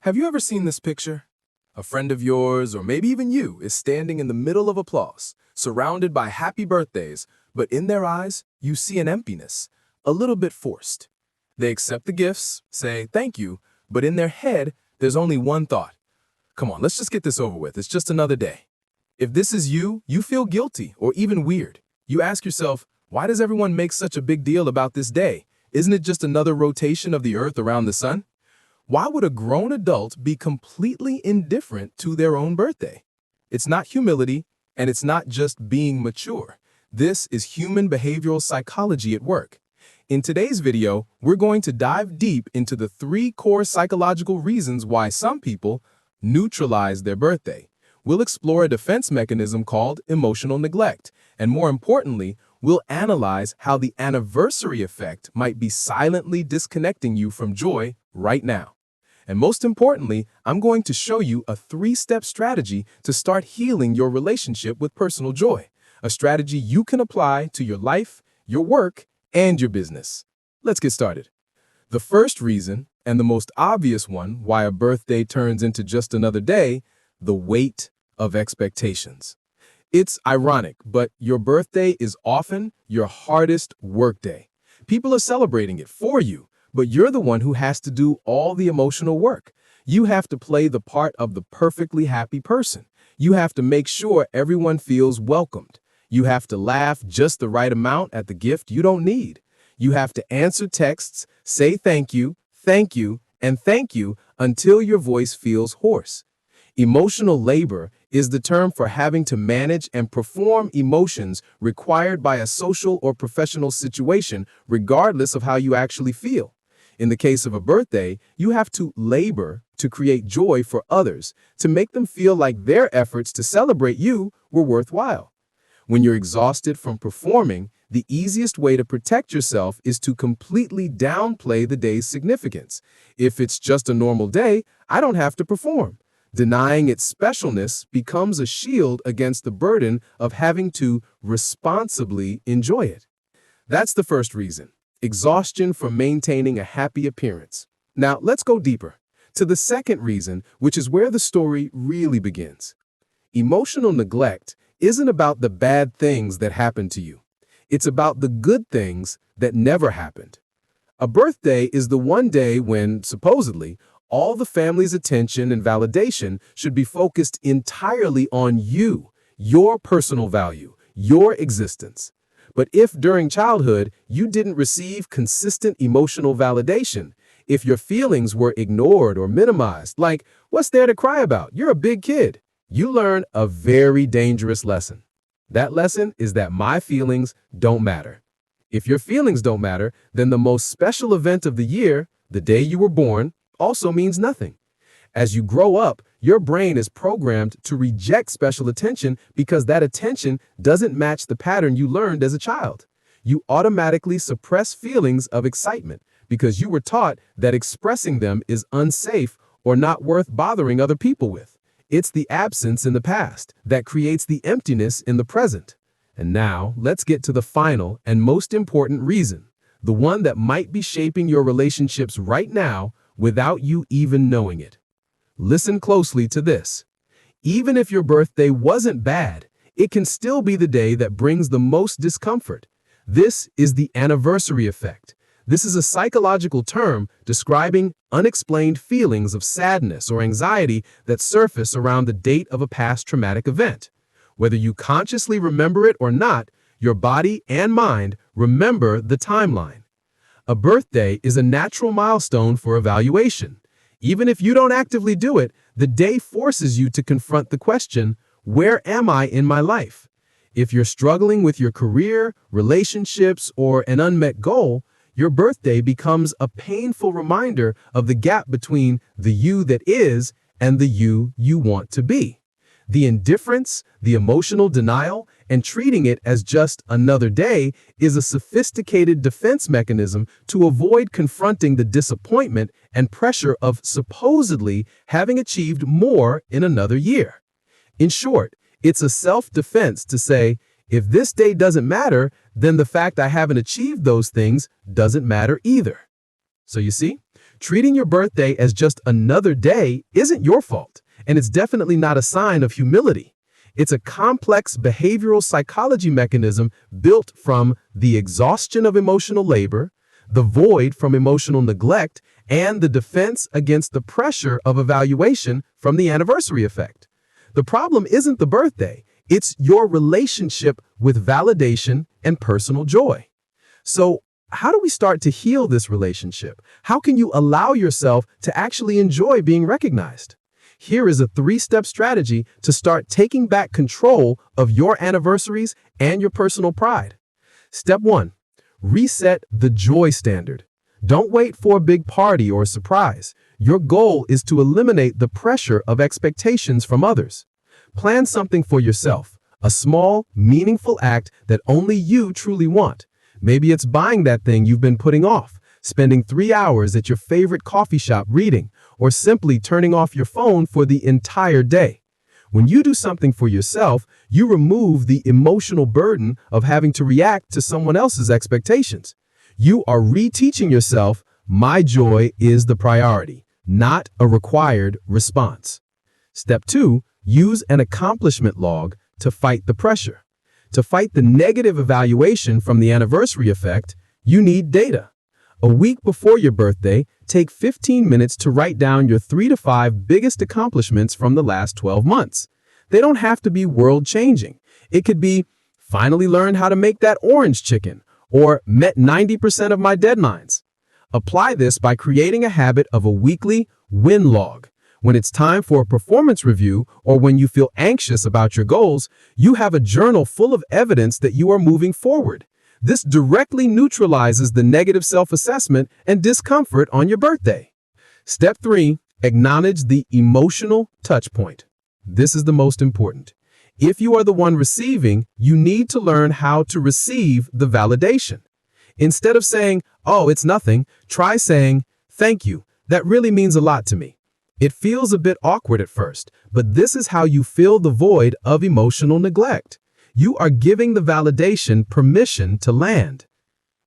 Have you ever seen this picture? A friend of yours, or maybe even you, is standing in the middle of applause, surrounded by happy birthdays, but in their eyes, you see an emptiness, a little bit forced. They accept the gifts, say thank you, but in their head, there's only one thought. Come on, let's just get this over with. It's just another day. If this is you, you feel guilty or even weird. You ask yourself, why does everyone make such a big deal about this day? Isn't it just another rotation of the Earth around the sun? Why would a grown adult be completely indifferent to their own birthday? It's not humility, and it's not just being mature. This is human behavioral psychology at work. In today's video, we're going to dive deep into the 3 core psychological reasons why some people neutralize their birthday. We'll explore a defense mechanism called emotional neglect, and more importantly, we'll analyze how the anniversary effect might be silently disconnecting you from joy right now. And most importantly, I'm going to show you a 3-step strategy to start healing your relationship with personal joy, a strategy you can apply to your life, your work, and your business. Let's get started. The first reason, and the most obvious one, why a birthday turns into just another day, the weight of expectations. It's ironic, but your birthday is often your hardest workday. People are celebrating it for you, but you're the one who has to do all the emotional work. You have to play the part of the perfectly happy person. You have to make sure everyone feels welcomed. You have to laugh just the right amount at the gift you don't need. You have to answer texts, say thank you, and thank you until your voice feels hoarse. Emotional labor is the term for having to manage and perform emotions required by a social or professional situation, regardless of how you actually feel. In the case of a birthday, you have to labor to create joy for others, to make them feel like their efforts to celebrate you were worthwhile. When you're exhausted from performing, the easiest way to protect yourself is to completely downplay the day's significance. If it's just a normal day, I don't have to perform. Denying its specialness becomes a shield against the burden of having to responsibly enjoy it. That's the first reason. Exhaustion from maintaining a happy appearance. Now, let's go deeper to the second reason, which is where the story really begins. Emotional neglect isn't about the bad things that happened to you. It's about the good things that never happened. A birthday is the one day when, supposedly, all the family's attention and validation should be focused entirely on you, your personal value, your existence. But if during childhood you didn't receive consistent emotional validation, if your feelings were ignored or minimized, like, what's there to cry about? You're a big kid. You learn a very dangerous lesson. That lesson is that my feelings don't matter. If your feelings don't matter, then the most special event of the year, the day you were born, also means nothing. As you grow up, your brain is programmed to reject special attention because that attention doesn't match the pattern you learned as a child. You automatically suppress feelings of excitement because you were taught that expressing them is unsafe or not worth bothering other people with. It's the absence in the past that creates the emptiness in the present. And now, let's get to the final and most important reason, the one that might be shaping your relationships right now without you even knowing it. Listen closely to this. Even if your birthday wasn't bad, it can still be the day that brings the most discomfort. This is the anniversary effect. This is a psychological term describing unexplained feelings of sadness or anxiety that surface around the date of a past traumatic event. Whether you consciously remember it or not, your body and mind remember the timeline. A birthday is a natural milestone for evaluation. Even if you don't actively do it, the day forces you to confront the question, where am I in my life? If you're struggling with your career, relationships, or an unmet goal, your birthday becomes a painful reminder of the gap between the you that is and the you want to be. The indifference, the emotional denial, and treating it as just another day is a sophisticated defense mechanism to avoid confronting the disappointment and pressure of supposedly having achieved more in another year. In short, it's a self-defense to say, if this day doesn't matter, then the fact I haven't achieved those things doesn't matter either. So you see, Treating your birthday as just another day isn't your fault, and it's definitely not a sign of humility. It's a complex behavioral psychology mechanism built from the exhaustion of emotional labor, the void from emotional neglect, and the defense against the pressure of evaluation from the anniversary effect. The problem isn't the birthday, it's your relationship with validation and personal joy. So, how do we start to heal this relationship? How can you allow yourself to actually enjoy being recognized? Here is a 3-step strategy to start taking back control of your anniversaries and your personal pride. Step 1. Reset the joy standard. Don't wait for a big party or a surprise. Your goal is to eliminate the pressure of expectations from others. Plan something for yourself, a small, meaningful act that only you truly want. Maybe it's buying that thing you've been putting off, spending 3 hours at your favorite coffee shop reading, or simply turning off your phone for the entire day. When you do something for yourself, you remove the emotional burden of having to react to someone else's expectations. You are reteaching yourself, my joy is the priority, not a required response. Step 2, use an accomplishment log to fight the pressure. To fight the negative evaluation from the anniversary effect, you need data. A week before your birthday, take 15 minutes to write down your 3 to 5 biggest accomplishments from the last 12 months. They don't have to be world-changing. It could be, finally learned how to make that orange chicken, or met 90% of my deadlines. Apply this by creating a habit of a weekly win log. When it's time for a performance review or when you feel anxious about your goals, you have a journal full of evidence that you are moving forward. This directly neutralizes the negative self-assessment and discomfort on your birthday. Step 3, acknowledge the emotional touch point. This is the most important. If you are the one receiving, you need to learn how to receive the validation. Instead of saying, "Oh, it's nothing," try saying, "Thank you. That really means a lot to me." It feels a bit awkward at first, but this is how you fill the void of emotional neglect. You are giving the validation permission to land.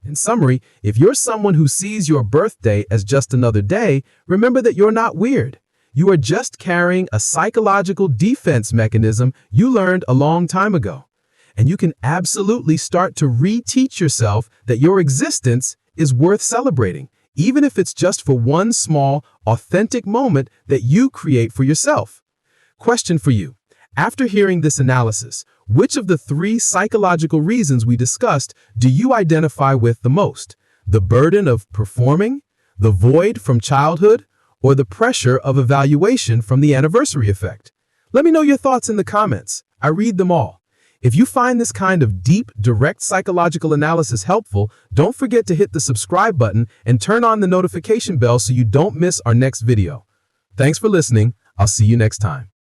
In summary, if you're someone who sees your birthday as just another day, remember that you're not weird. You are just carrying a psychological defense mechanism you learned a long time ago. And you can absolutely start to reteach yourself that your existence is worth celebrating, even if it's just for one small, authentic moment that you create for yourself. Question for you. After hearing this analysis, which of the 3 psychological reasons we discussed do you identify with the most? The burden of performing, the void from childhood, or the pressure of evaluation from the anniversary effect? Let me know your thoughts in the comments. I read them all. If you find this kind of deep, direct psychological analysis helpful, don't forget to hit the subscribe button and turn on the notification bell so you don't miss our next video. Thanks for listening. I'll see you next time.